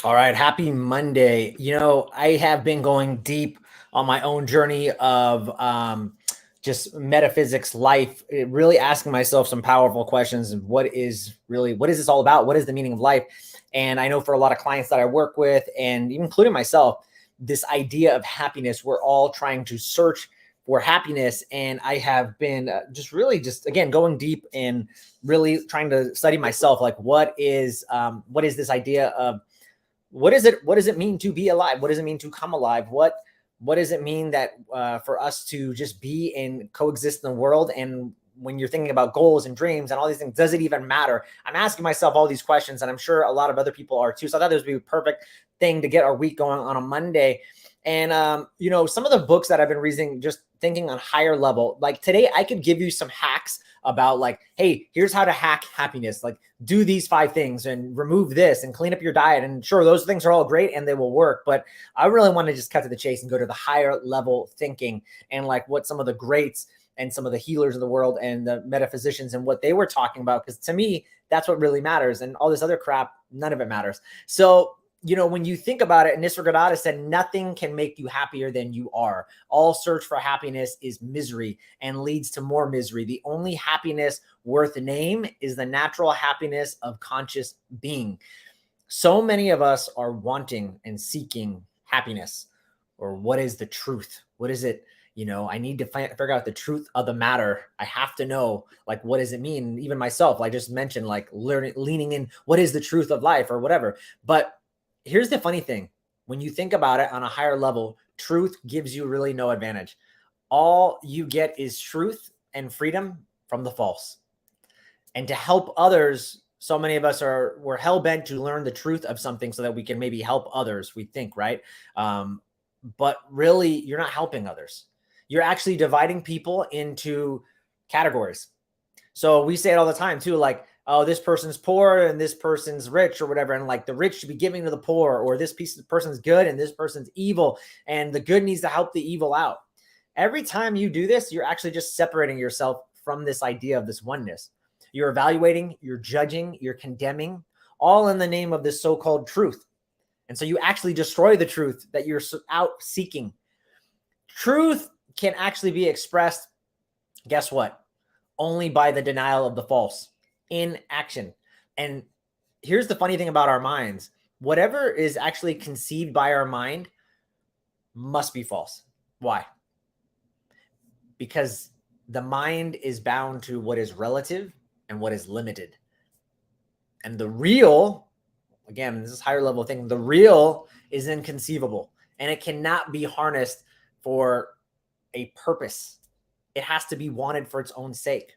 All right, happy Monday. I have been going deep on my own journey of just metaphysics, life, really asking myself some powerful questions. And what is this all about? What is the meaning of life? And I know for a lot of clients that I work with, and even including myself, this idea of happiness, we're all trying to search for happiness. And I have been just again going deep and really trying to study myself. Like, what is this idea of what does it mean to be alive? What does it mean to come alive? What does it mean that for us to just be and coexist in the world? And when you're thinking about goals and dreams and all these things, does it even matter? I'm asking myself all these questions, and I'm sure a lot of other people are too. So I thought this would be a perfect thing to get our week going on a Monday. And some of the books that I've been reading, just thinking on higher level, like today I could give you some hacks about, like, hey, here's how to hack happiness. Like, do these 5 things and remove this and clean up your diet. And sure, those things are all great and they will work. But I really want to just cut to the chase and go to the higher level thinking, and like what some of the greats and some of the healers of the world and the metaphysicians and what they were talking about. Because to me, that's what really matters. And all this other crap, none of it matters. So, when you think about it, Nisargadatta said, nothing can make you happier than you are. All search for happiness is misery and leads to more misery. The only happiness worth the name is the natural happiness of conscious being. So many of us are wanting and seeking happiness. Or what is the truth? What is it? I need to figure out the truth of the matter. I have to know, like, what does it mean? Even myself, I just mentioned, like, leaning in, what is the truth of life or whatever. But here's the funny thing. When you think about it on a higher level, truth gives you really no advantage. All you get is truth and freedom from the false. And to help others, so many of us we're hell-bent to learn the truth of something so that we can maybe help others, we think, right? But really, you're not helping others. You're actually dividing people into categories. So we say it all the time too, like, oh, this person's poor and this person's rich or whatever. And like, the rich should be giving to the poor, or this person's good and this person's evil, and the good needs to help the evil out. Every time you do this, you're actually just separating yourself from this idea of this oneness. You're evaluating, you're judging, you're condemning, all in the name of this so-called truth. And so you actually destroy the truth that you're out seeking. Truth can actually be expressed, guess what? Only by the denial of the false in action. And here's the funny thing about our minds. Whatever is actually conceived by our mind must be false. Why? Because the mind is bound to what is relative and what is limited. And the real, again, this is higher level thing, the real is inconceivable, and it cannot be harnessed for a purpose. It has to be wanted for its own sake.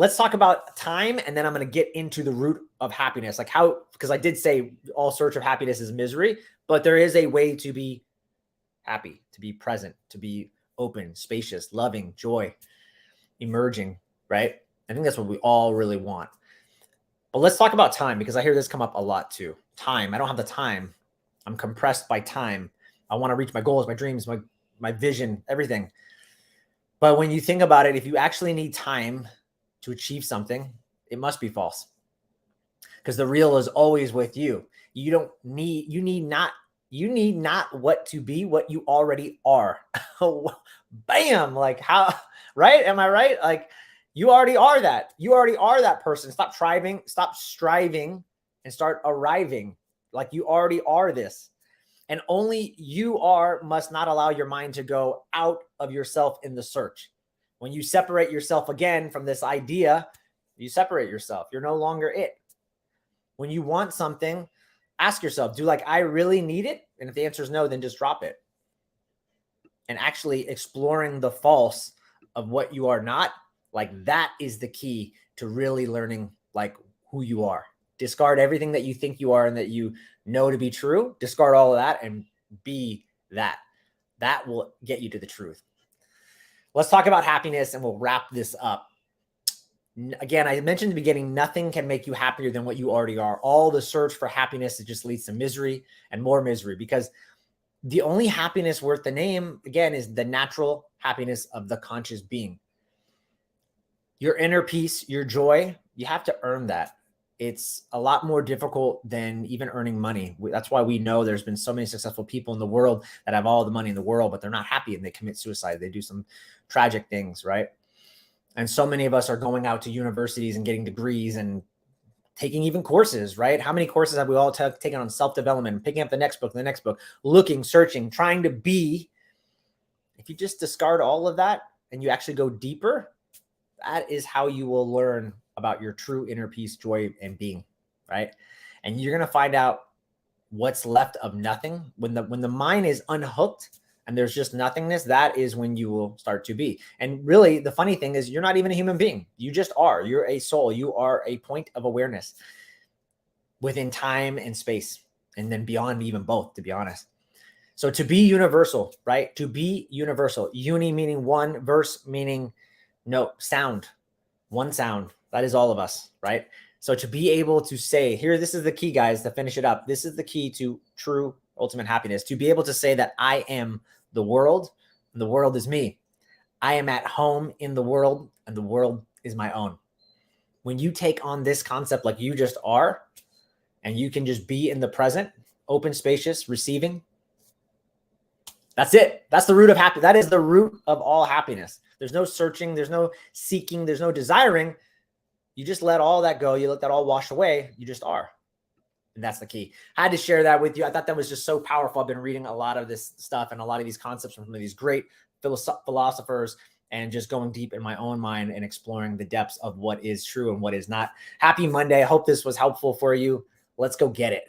Let's talk about time, and then I'm going to get into the root of happiness. Like, how, because I did say all search of happiness is misery, but there is a way to be happy, to be present, to be open, spacious, loving, joy, emerging, right? I think that's what we all really want. But let's talk about time, because I hear this come up a lot too. Time. I don't have the time. I'm compressed by time. I want to reach my goals, my dreams, my vision, everything. But when you think about it, if you actually need time to achieve something, it must be false. Because the real is always with you. You need not what to be, what you already are. Bam! Like, how, right? Am I right? Like, you already are that. You already are that person. Stop striving, and start arriving. Like, you already are this. And only you must not allow your mind to go out of yourself in the search. When you separate yourself again from this idea, you separate yourself. You're no longer it. When you want something, ask yourself, do like I really need it? And if the answer is no, then just drop it. And actually exploring the false of what you are not, like, that is the key to really learning, like, who you are. Discard everything that you think you are and that you know to be true. Discard all of that and be that. That will get you to the truth. Let's talk about happiness, and we'll wrap this up. Again, I mentioned in the beginning, nothing can make you happier than what you already are. All the search for happiness, it just leads to misery and more misery, because the only happiness worth the name, again, is the natural happiness of the conscious being. Your inner peace, your joy, you have to earn that. it's a lot more difficult than even earning money. That's why we know there's been so many successful people in the world that have all the money in the world, but they're not happy and they commit suicide. They do some tragic things, right? And so many of us are going out to universities and getting degrees and taking even courses, right? How many courses have we all taken on self-development, picking up the next book, looking, searching, trying to be? If you just discard all of that and you actually go deeper, that is how you will learn about your true inner peace, joy, and being, right? And you're going to find out what's left of nothing. When the mind is unhooked and there's just nothingness, that is when you will start to be. And really, the funny thing is you're not even a human being. You just are. You're a soul. You are a point of awareness within time and space, and then beyond even both, to be honest. So to be universal, right? To be universal. Uni meaning one, verse meaning no sound, one sound. That is all of us, right? So to be able to say, here, this is the key, guys, to finish it up. This is the key to true ultimate happiness. To be able to say that I am the world and the world is me. I am at home in the world and the world is my own. When you take on this concept like you just are, and you can just be in the present, open, spacious, receiving, that's it. That's the root of happiness. That is the root of all happiness. There's no searching. There's no seeking. There's no desiring. You just let all that go. You let that all wash away. You just are. And that's the key. I had to share that with you. I thought that was just so powerful. I've been reading a lot of this stuff and a lot of these concepts from some of these great philosophers and just going deep in my own mind and exploring the depths of what is true and what is not. Happy Monday. I hope this was helpful for you. Let's go get it.